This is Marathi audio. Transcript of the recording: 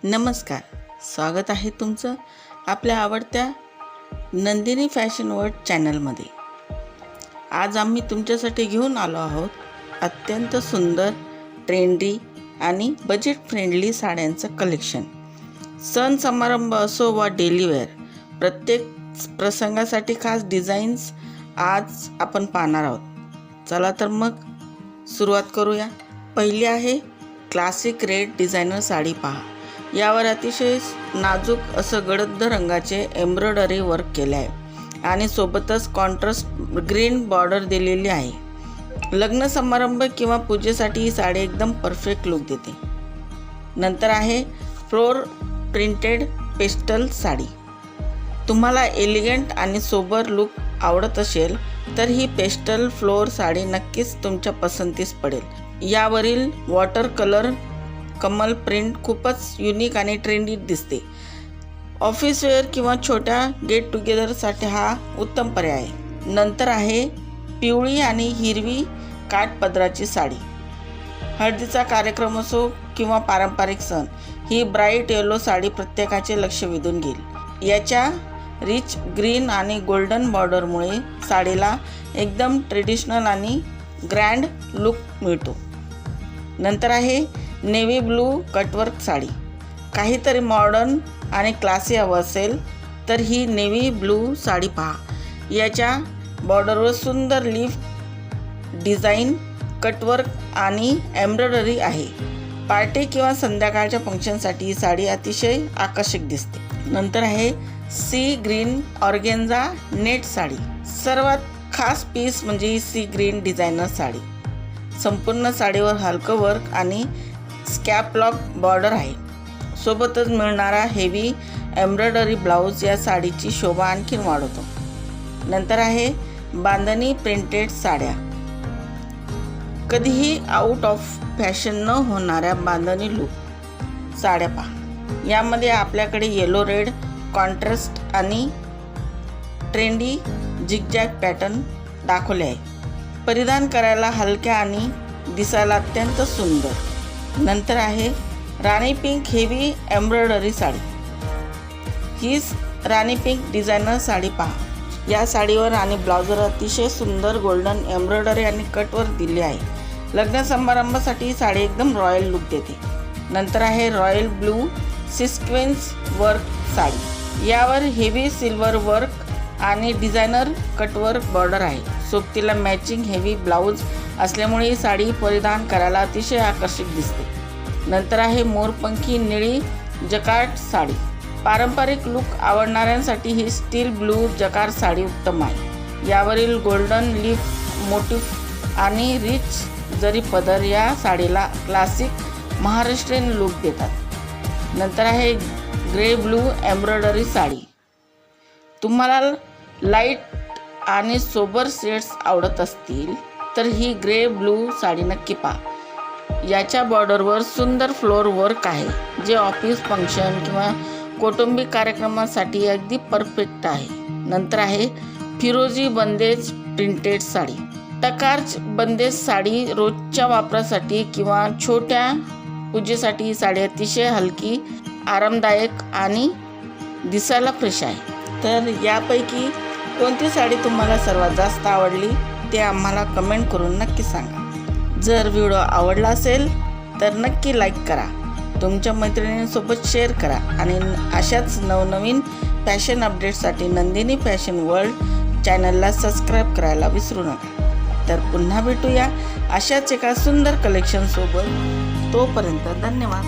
नमस्कार, स्वागत आहे तुमचं आपल्या आवडत्या नंदिनी फॅशन वर्ल्ड चॅनलमध्ये। आज आम्ही तुमच्यासाठी घेऊन आलो आहोत अत्यंत सुंदर, ट्रेंडी आणि बजेट फ्रेंडली साड्यांचं कलेक्शन। सण समारंभ असो वा डेली वेअर, प्रत्येक प्रसंगासाठी खास डिझाईन्स आज आपण पाहणार आहोत। चला तर मग सुरुवात करूया। पहिली आहे क्लासिक रेड डिझायनर साडी। पहा, यावर अतिशय नाजूक असं गडद रंगाचे एम्ब्रॉयडरी वर्क केले आहे आणि सोबतच कॉन्ट्रास्ट ग्रीन बॉर्डर दिलेली आहे। लग्न समारंभ किंवा पूजेसाठी ही साडी एकदम परफेक्ट लुक देते। नंतर आहे फ्लोर प्रिंटेड पेस्टल साडी। तुम्हाला एलिगंट आणि सोबर लुक आवडत असेल तर ही पेस्टल फ्लोर साडी नक्कीच तुमच्या पसंतीस पडेल। यावरील वॉटर कलर कमल प्रिंट खूपच युनिक आणि ट्रेंडी दिसते। ऑफिस वेअर किंवा छोट्या गेट टुगेदरसाठी हा उत्तम पर्याय आहे। नंतर आहे पिवळी आणि हिरवी काठपदराची साडी। हळदीचा कार्यक्रम असो किंवा पारंपरिक सण, ही ब्राईट येलो साडी प्रत्येकाचे लक्ष वेधून घेईल। याच्या रिच ग्रीन आणि गोल्डन बॉर्डरमुळे साडीला एकदम ट्रेडिशनल आणि ग्रँड लुक मिळतो। नंतर आहे नेव्ही ब्लू कटवर्क साडी। काहीतरी मॉडर्न आणि क्लासी हवं असेल तर ही नेव्ही ब्लू साडी पहा। याच्या बॉर्डरवर सुंदर लीफ डिझाईन, कटवर्क आणि एम्ब्रॉयडरी आहे। पार्टी किंवा संध्याकाळच्या फंक्शनसाठी ही साडी अतिशय आकर्षक दिसते। नंतर आहे sea green organza net sari. सर्वात खास पीस म्हणजे ही सी ग्रीन डिझायनर साडी। संपूर्ण साडीवर हलकं वर्क आणि स्कॅपलॉक बॉर्डर आहे। सोबतच मिळणारा हेवी एम्ब्रॉयडरी ब्लाऊज या साडीची शोभा आणखीन वाढवतो। नंतर आहे बांधणी प्रिंटेड साड्या। कधीही आउट ऑफ फॅशन न होणाऱ्या बांधणी लुक साड्या पहा। यामध्ये आपल्याकडे येलो रेड कॉन्ट्रास्ट आणि ट्रेंडी झिगझॅग पॅटर्न दाखवले आहे। परिधान करायला हलक्या आणि दिसायला अत्यंत सुंदर। नंतर आहे राणी पिंक हेवी एम्ब्रॉयडरी साडी। ही राणी पिंक डिझायनर साडी पहा। या साडीवर आणि ब्लाउजवर अतिशय सुंदर गोल्डन एम्ब्रॉयडरी आणि कटवर्क दिले आहे। लग्न समारंभासाठी ही साडी एकदम रॉयल लुक देते। नंतर आहे royal blue sequence work sari. यावर हेवी सिल्वर वर्क आणि डिझायनर कटवर्क बॉर्डर आहे। सोबतीला मॅचिंग हेवी ब्लाऊज असल्यामुळे ही साडी परिधान करायला अतिशय आकर्षक दिसते। नंतर आहे मोरपंखी निळी जकार्ड साडी। पारंपरिक लुक आवडणाऱ्यांसाठी ही स्टील ब्लू जकार्ड साडी उत्तम आहे। यावरील गोल्डन लीफ मोटिफ आणि रिच जरी पदर या साडीला क्लासिक महाराष्ट्रीयन लुक देतात। नंतर आहे ग्रे ब्लू एम्ब्रॉयडरी साडी। तुम्हाला लाईट आणि सोबर शेड्स आवडत असतील तर ही ग्रे ब्लू साडी नक्की पहा। याच्या बॉर्डरवर सुंदर फ्लोर वर्क आहे, जे ऑफिस फंक्शन किंवा कौटुंबिक कार्यक्रमासाठी अगदी परफेक्ट आहे। नंतर आहे फिरोजी बंदेज प्रिंटेड साडी। टकार्च बंदेज साडी रोजच्या वापरासाठी किंवा छोट्या पूजेसाठी ही साडी अतिशय हलकी, आरामदायक आणि दिसायला फ्रेश आहे। तर यापैकी कोणती साडी तुम्हाला सर्वात जास्त आवडली ते आम्हाला कमेंट करून नक्की सांगा। जर व्हिडिओ आवडला असेल तर नक्की लाईक करा, तुमच्या मैत्रिणींसोबत शेअर करा आणि अशाच नवनवीन फॅशन अपडेट्ससाठी नंदिनी फॅशन वर्ल्ड चॅनलला सबस्क्राईब करायला विसरू नका। तर पुन्हा भेटूया अशाच एका सुंदर कलेक्शनसोबत। तोपर्यंत धन्यवाद।